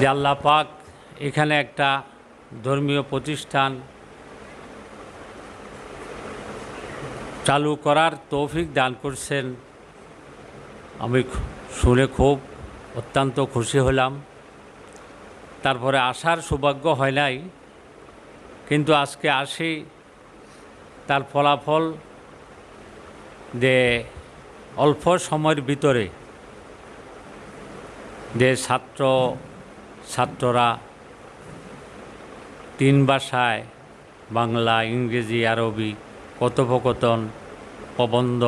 যে আল্লাহ পাক এখানে একটা ধর্মীয় প্রতিষ্ঠান চালু করার তৌফিক দান করছেন। আমি শুনে খুব অত্যন্ত খুশি হলাম। তারপরে আসার সৌভাগ্য হয় নাই, কিন্তু আজকে আসি, তার ফলাফল যে অল্প সময়ের ভিতরে যে ছাত্ররা 3 ভাষায় বাংলা, ইংরেজি, আরবি কথোপকথন, প্রবন্ধ,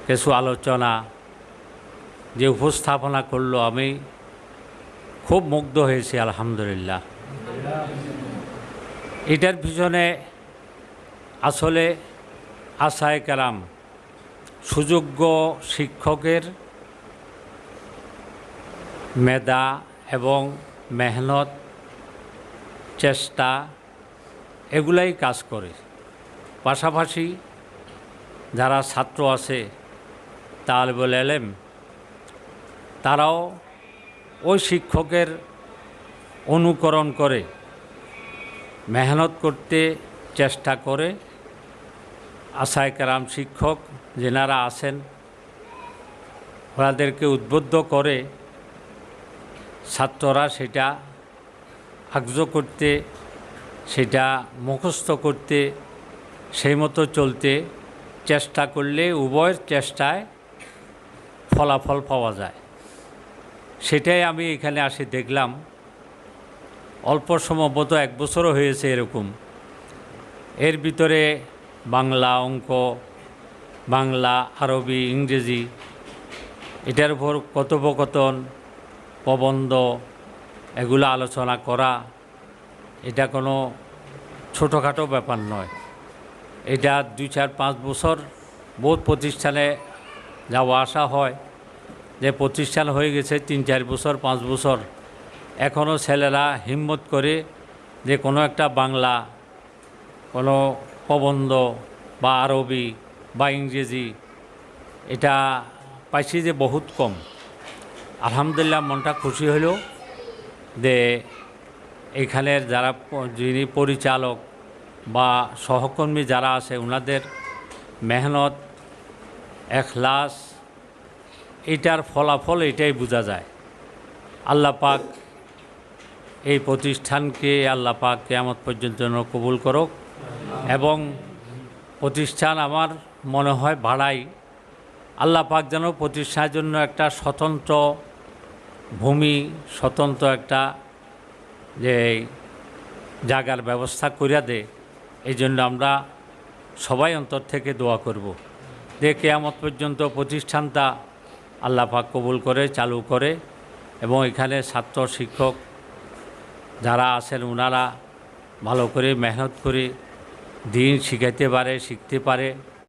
কিছু আলোচনা যে উপস্থাপনা করলো, আমি খুব মুগ্ধ হয়েছি। আলহামদুলিল্লাহ। এটার পিছনে আসলে আশায়ে কেরাম, সুযোগ্য শিক্ষকের মেধা এবং মেহনত, চেষ্টা এগুলাই কাজ করে। পাশাপাশি যারা ছাত্র আছে তালেবুল ইলম, তারাও ওই শিক্ষকের অনুকরণ করে মেহনত করতে চেষ্টা করে। আশায়ে কেরাম শিক্ষক যেনারা আছেন ওনাদেরকে উদ্বুদ্ধ করে ছাত্ররা সেটা আগ্রহ করতে, সেটা মুখস্থ করতে, সেই মতো চলতে চেষ্টা করলে উভয়ের চেষ্টায় ফলাফল পাওয়া যায়। সেটাই আমি এখানে আসি দেখলাম। অল্প সম্ভবত 1 বছরও হয়েছে এরকম। এর ভিতরে বাংলা, অঙ্ক, বাংলা, আরবি, ইংরেজি এটার উপর কথোপকথন, প্রবন্ধ এগুলো আলোচনা করা, এটা কোনো ছোটোখাটো ব্যাপার নয়। এটা 2, 4, 5 বছর বহুত প্রতিষ্ঠানে যাওয়া আসা হয়, যে প্রতিষ্ঠান হয়ে গেছে 3, 4 বছর, 5 বছর, এখনও ছেলেরা হিম্মত করে যে কোনো একটা বাংলা, কোনো প্রবন্ধ বা আরবি বা ইংরেজি, এটা পাইছি যে বহুত কম। আলহামদুলিল্লাহ, মনটা খুশি হইল যে এখানের যারা যিনি পরিচালক বা সহকর্মী যারা আছে ওনাদের মেহনত, এখলাস, এটার ফলাফল এটাই বোঝা যায়। আল্লাহ পাক এই প্রতিষ্ঠানকে আল্লাহ পাক কিয়ামত পর্যন্ত কবুল করুক। এবং প্রতিষ্ঠান আমার মনে হয় ভাড়াই, আল্লাহ পাক যেন প্রতিষ্ঠানের জন্য একটা স্বতন্ত্র ভূমি, স্বতন্ত্র একটা যে জায়গার ব্যবস্থা করিয়া দেয়। এই জন্য আমরা সবাই অন্তর থেকে দোয়া করব যে কিয়ামত পর্যন্ত প্রতিষ্ঠানটা আল্লাহ পাক কবুল করে, চালু করে, এবং এখানে ছাত্র শিক্ষক যারা আছেন ওনারা ভালো করে মেহনত করে দিন শিখাইতে পারে, শিখতে পারে।